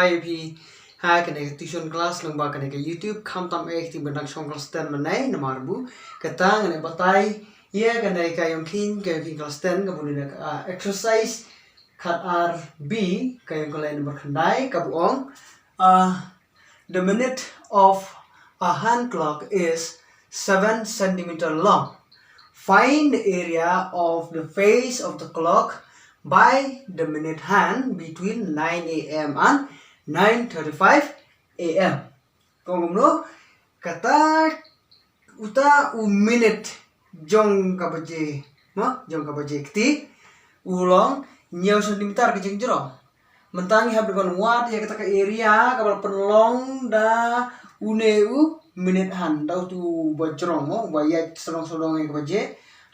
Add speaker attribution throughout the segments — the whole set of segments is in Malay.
Speaker 1: Hi P. Hi kena tuition class lomba kena YouTube kam tam ting benang song kelas 10 menai namarbu kata ngene batai ia kena iong kelas 10 kemudian exercise kat RB kayong kalian berkendai kabuong the minute of a hand clock is 7 centimeter long. Find the area of the face of the clock by the minute hand between 9 a.m. and 9:35 a.m. Kongomno kata uta minute jong kabaje jong kabaje kti ulong nyaw sentimeter kejeng jero mentangi habis kon watt ya kata ke area kabal penlong da uneu minute hand da tu bojrong mo bayat serong-serong yang kabaje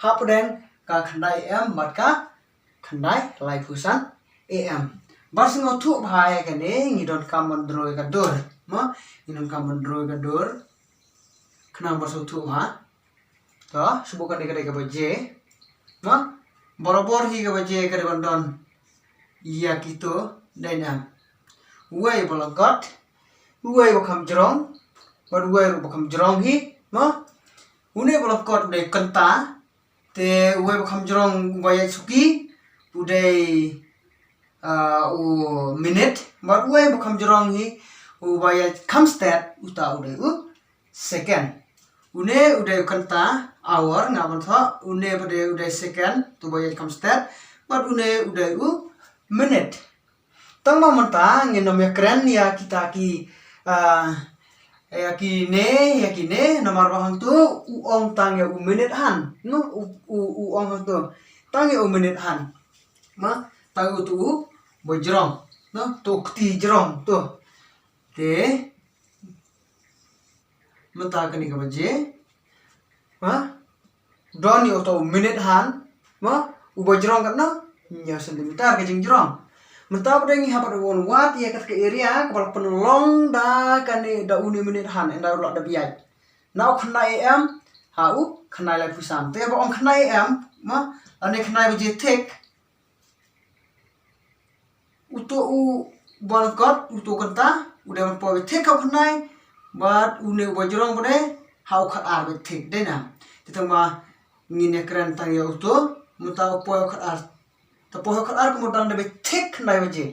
Speaker 1: hapden ka khandai am matka khandai lai phusan am bas ngotu bhai kane ngidon kamon droi ka dor ma ngidon kamon droi ka dor khnang bas utu ha to subukan de ka baje ma borobor hi ka baje ka don iya kito dainam uai bolagot uai bakam jrong bad uai bakam jrong hi ma une bolagot de kanta te uai bakam jrong bayat suki udai minute but uai bakam jrong hi ubaya kamstat uta udai second une udai kanta hour ngaban tha une bade udai second tu baya kamstat but une udai minute tangma manta ngenom ya keren ya kita ki yakine nomor bahang tu uong tang ya minute han no uong tu tang ya minute han ma tang tu bojrong no tu kti jrong tu te mata kani ka baje ma don yo to minute han ma u bojrong kan no nya sentimeter ke jeng jrong mata pedeng ha pada won wat ya kat ke area kapal penlong da kani da uni minute han enda ulak da biai now khnai am ha u khnai lai pusan te ba ong khnai am ma ane khnai baje tek uto balkot uto kanta udah po tek ka khnai bat une bojrong bode hau khat ar tek de na titama ngine kran tang ya uto muta po khat ar ta po khat ar kemudian de tek khnai baje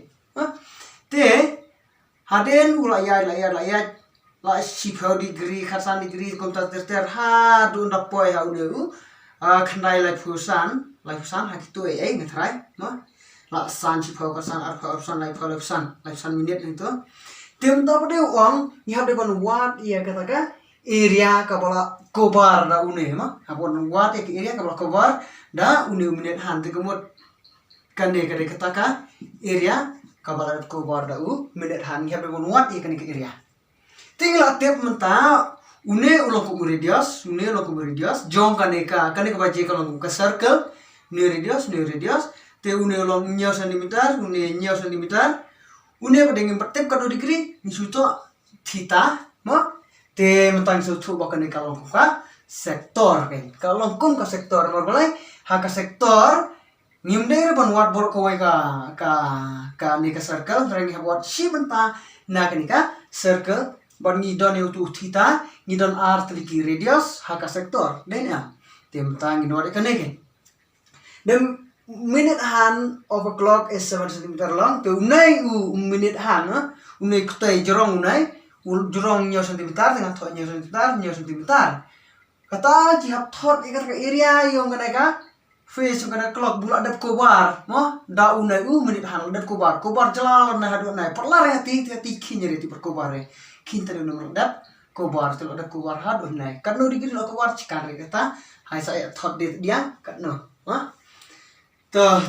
Speaker 1: te haden ula ya la sipau degree khasan degree konta ter ha du ndak po ya une khnai lai phusan ha kitu ai ngatrai no la san sipau khasan ar phusan lai phusan minute itu tem ta pade uang ni hade ban wat ya kata ka area ka bala cover da une ma apon wat ek area ka bala cover da une minute han te kemut kande kade kata ka area ka bala cover da minute han hade ban wat ya kane ke area tinggal tep menta une ulong ku radius jong kane ka baje ka long ka circle ne radius te une ulong nya centimeter une pedeng pertep ka 2 degree ni suto theta ma te mentang sutu bakane ka long ka sektor kan ka long kum ka sektor normal haka sektor ngimde ban wat bor ko ka ni ka circle reng wat shi benta na ka ni ka circle ban ni don tu theta ni don r triki radius haka sektor den ya te mentang ni no ka ne dem minute hand of a clock is 7 centimeter long. Te unai minute hand, unai kutai jrong unai, jrong nyaw centimeter dengan thot nyaw centimeter. Kata jihap thot ikat ke area yang kena face kena clock bulak dap kobar, mo da unai minute hand dap kobar jelal na hadu nai. Perlar hati kinyeri ti perkobar re. Kin tadi nomor dap kobar tu dap kobar hadu nai. Kanu digiri lo kobar cikar kata hai saya thot dia kanu, toh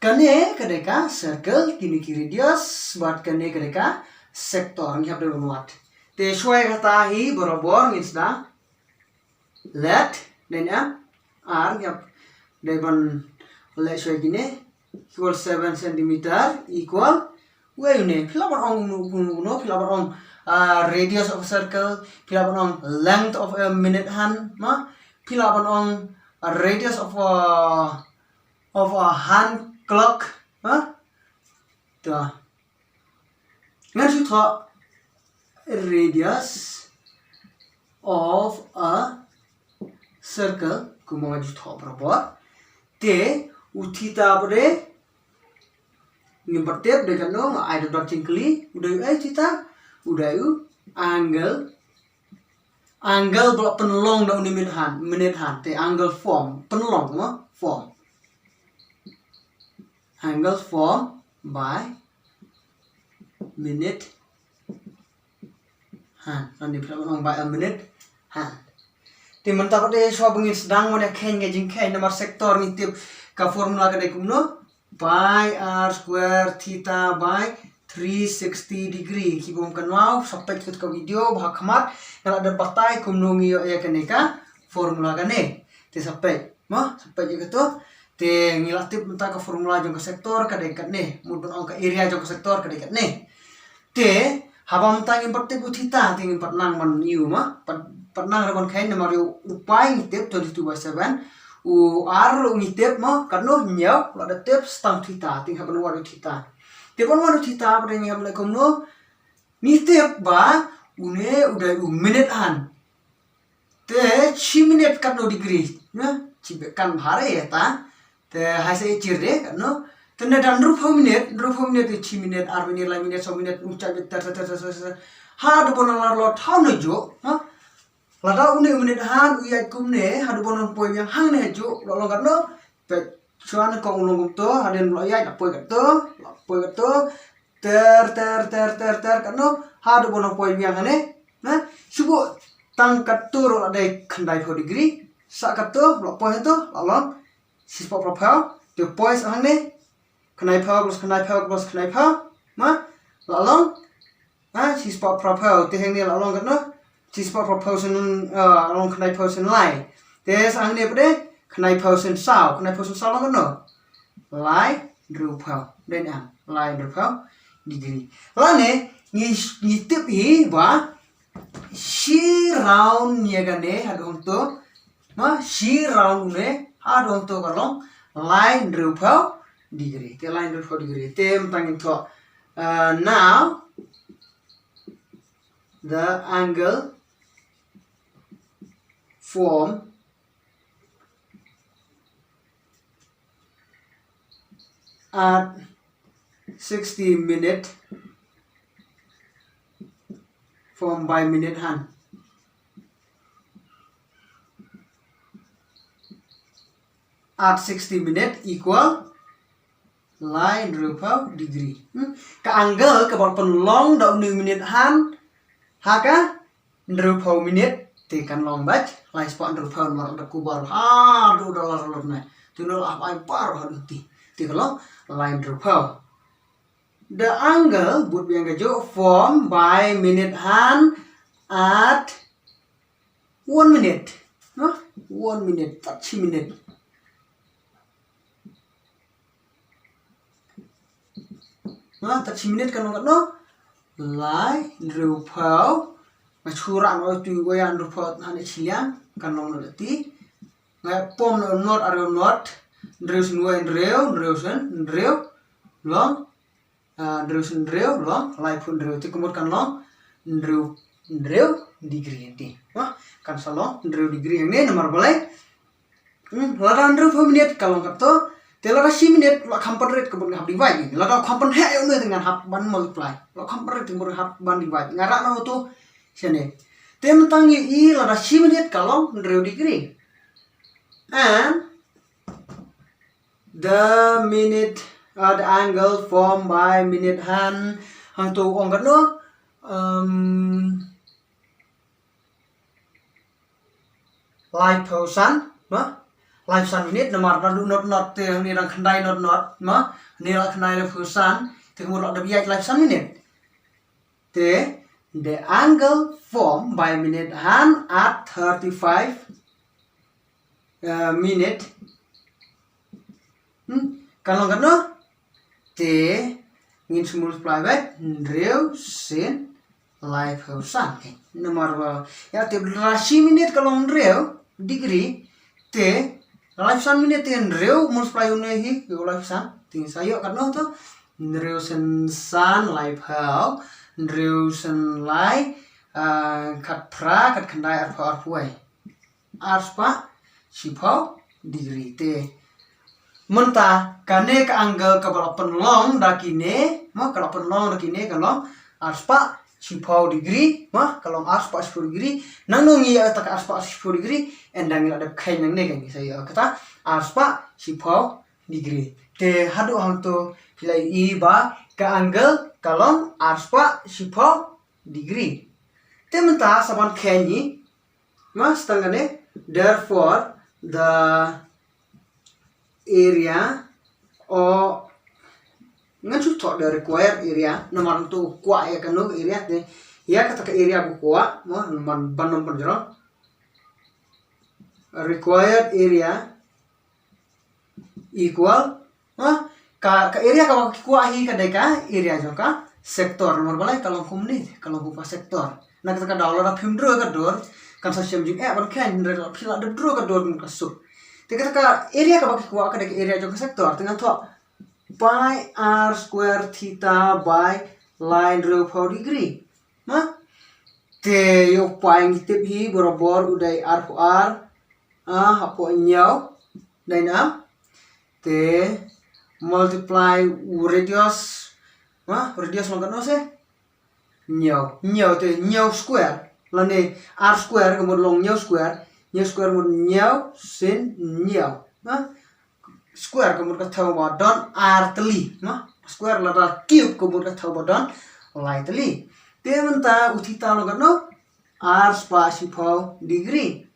Speaker 1: kane kadeka circle kini radius buat kane kadeka sektor ni habde buat te shwai kata hi borobor ngisda let then r yap deban let shwai gine equal 7 cm equal way ne philaban ong no philaban ong radius of a circle philaban ong length of a minute hand ma philaban ong radius of a hand clock, ngan su tho radius of a circle kuma ju tho berapa te theta bre ngimpertep de kan no ai dot cingkli udah theta udah angle blok penelong da menit han te angle form penelong no form angle form by minute han ani penelong by a minute han te mentap de so bengin sedang mo khen ge jing khen nomor sektor ni tip ka formula ka de kumno by r square theta by 360 degree kibom kanwau sampai ke video bah khamat kalau ada batai kumno ngiyo ya kaneka formula kane te sampai je to te ngilatip menta ka formula jong ka sektor ka dekat ne mudun ong ka area jong ka sektor ka dekat ne te haba menta ngimpertip theta te ngimpert nang man yu pernah rabon khain nomor upai ngitip 22/7 r ngitip karno nyaw ada tip stang theta ting haban waru theta Tiap waru theta pada ni hamle komno ngitip ba une udah minute an te 6 minute kan no degree na cibe kan bhare ya ta te haise cirde kan no te na dan 20 minute 6 minute ar minute la minute 1 minute ucap betar ha do bonala lo thau no jo ha lada une minute han uyat kumne ha do bonon poi yang hang ne jo lo kan no pe chuan ko ulung to haden lo ya poi ka to ter kan no ha do bonon poi yang ne na subu tang katur ada khandai 4 degree sa katur lo poi to lo sispo profile the points hang ne khandai plus khandai ma lo sispo profile te hang ne lo kan no sispo proportion long khandai person line te sang ne pade khandai person sao lo kan no line profile den line profile degree la ne ni tip hi ba she round nyagane hadong to she round ne hadong to kalong line profile degree te line profile degree tem tangin to now the angle form at 60 minute form by minute hand at 60 minute equal line profile degree ka angle ka bor long da 1 minute hand haka profile minute te kan long bach line spot profile mar da kubar ha do dollar na tunol apa par ha ti kalau line profile the angle would be formed by minute hand at 1 minute 1 minute 30 minute nah 30 minute kan no line profile machura no tu goyan profile han chilian kan no ti ngai pom no not are not dreus nuan dreu long dreus long lai pun dreu ti kumur kan long dreu degree ti kan salong dreu degree ne nomor boleh lada dreu 4 minute kalau kato telada 6 minute lo kampan rate kebun hab divide lada kampan he yo ne dengan hab ban multiply lo kampan rate kebun hab ban divide ngara no tu sene tem tangi I lada 6 minute kalau dreu degree and the minute the angle formed by minute hand hang tu ong kat no live person live sun minute nomor not te ni rang khandai not ni la khandai le person te mo la biak live sun minute te the angle formed by minute hand at 35 minute kalau kan no te ngin multiply by dreu sin live person nomor ya te 10 minute kalau dreu degree te live sun minute te dreu multiply une hi live sun ting sayo kan no to dreu sin sun live how nreu sen lai kat pra kat kendai arpuai arspa sipau degree te menta kane ka angle ka balapan long dakine ma kalapan long dakine kalong arspa sipau degree ma kalong arspa 10 degree nang nong iya tak arspa 10 degree endang ada kai nang ne kan saya kata arspa sipau degree te hadu hang to pilai i ba ka angle kalong arspa sipau degree te menta saban kenyi mas tangane therefore the area or ngan su thought the required area nomor tu kwah ya kanu area te ya kata ke area bu kwah mo man banom panjro required area equal ka area ka kwah hi ka deka area jo ka sektor nomor balai kalau kumni kalau buka sektor na kata ka dollar phim dro ka dor kan sa sem jing ban khan re phila de dro ka dor ka su te kata ka area ka baki kwah ka deka area jo ka sektor tengan tho pi r square theta by line rho 4 degree te yo pi ngitip hi borobar udai r ko r hapo nyau dai na te multiply radius radius lo kan se nyau te nyau square lane r square kemudian long nyau square kemudian nyau sin nyau square kemudian ka thau ba don r teli square lada cube kemudian ka thau ba don lai teli te menta uthita lo kan r spa sipau degree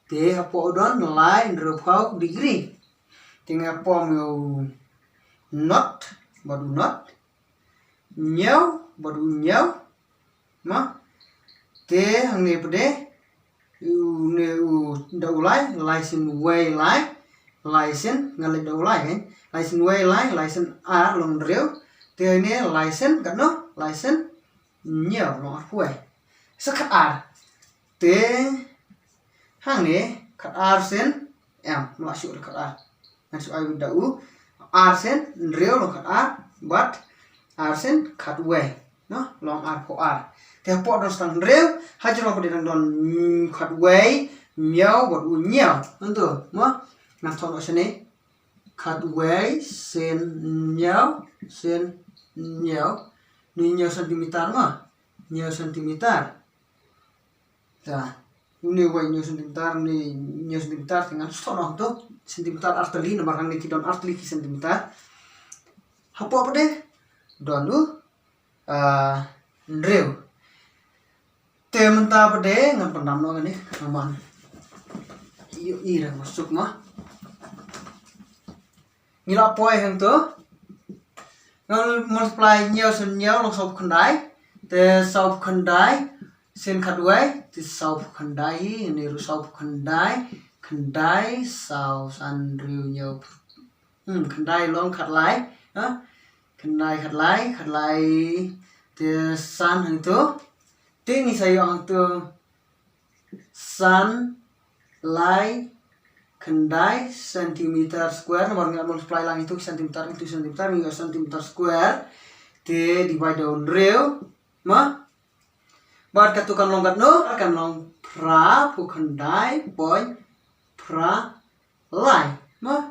Speaker 1: te hapo don lai rho degree tinggal pom yo not baru not nyau baru nyau te hang ne pede ne da ulai license way license ngale da ulai kan license way license r long reu te ne license kan no license nyau long arpuai sakat r te hang ne kat r sen masuk kat r masuk ai da u r sen reu long kat r but r sen kat way no long r ko r te po don stang reu hajro ko dang don kat way miao bot u nyao nto mo na thon sene kat way sen nyao ni nyao sentimeter ma nyao sentimeter ta uni way nyao sentimeter ni nyao sentimeter dengan sono to sentimeter arteli nomor hang ni don arteli sentimeter hapo apa deh don lu reu te menta apa deh ngan pendam no ni aman iyo ira masuk mah ngila poi hang to ngal multiply nyao sen nyao long sob khandai te sob khandai sen khadwai te sob khandai ni ru sob khandai sau san riu nyao khandai long khat lai khandai te san hang to te ni sayo hang to san lai khandai centimeter square nomor nggak multiply lang itu centimeter hingga centimeter square te divide on reu buat katukan long kat no akan long pra pu khandai point pra lai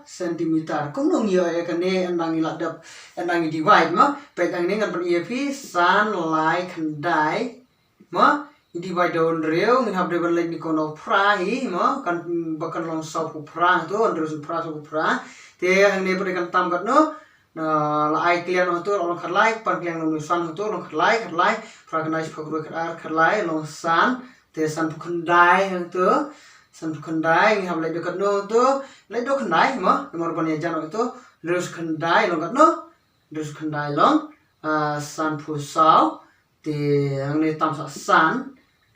Speaker 1: centimeter kung nung yo ya kan ne andang iladap andang divide pegang ni kan per ep san lai khandai divide on reu ngin hab de ban lai ni kono pra hi kan bakan long sau pu pra to andro su pra te ang ne per kan tam kat no la ai klian to long khat lai pan klian long san to long khat lai pra kan nai phok ro khat lai long san te san pu khandai hang to san pu khandai ngin hab lai de kat no to lai do khandai nomor ban ya jan to rus khandai long kat no rus khandai long san pu sau te ang ne tam sa san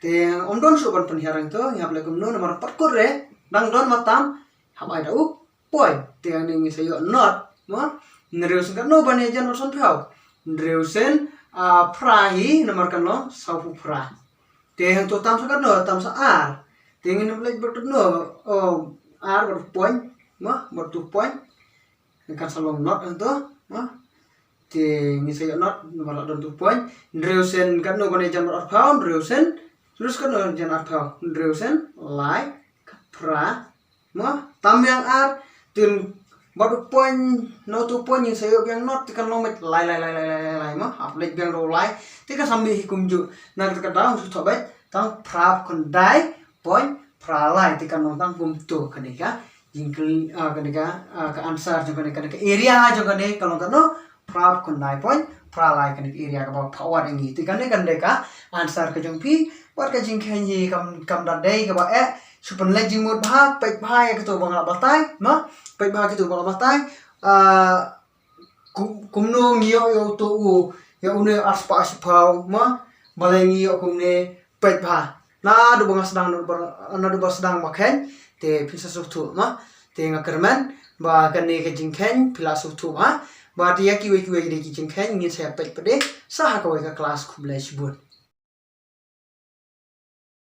Speaker 1: te om don su ban penhiarang to ngap le kumno nomor 4 kur re dang don matam hab ai da u poi te ang ni sayo not nreu sen no ban jan son phau nreu sen pra hi nomor kan lo sau pu pra te hang to tam sa kan no tam sa r te ngin le bot no r bot point bot 2 point kan salong not to te ni saya not malah don tu point dreusen kan no gone jan mat phao dreusen terus kan no jan phao dreusen lai pra mo tam yang ar tun baru point no tu point yang saya yang not kan no met lai mo update yang ro lai te kan sambil hikum ju na ka daung su thobai tang pra kon dai point pra lai te kan no tang bum tu kan ka jingkel ka answer jo kan ka area jo kan kalau kan no prap kon nai point pralai kan area ka ba power ngi ti kan ka answer ka jong pi war ka jing khen yi kam da dei ka ba super leg jing mot bha pe bha ya ka to bang la batai no pe bha ka to bang la batai kumno ngio yo to u ya une aspa aspa ma balengi yo kumne pe bha na du bang sedang na du bang sedang makhen te pisa su tu ma te ngakerman ba kan ne ka jing khen pila su tu ma ba dia kiwe jadi kijing kan ingin saya pek pede sah kau ke kelas kublai sebut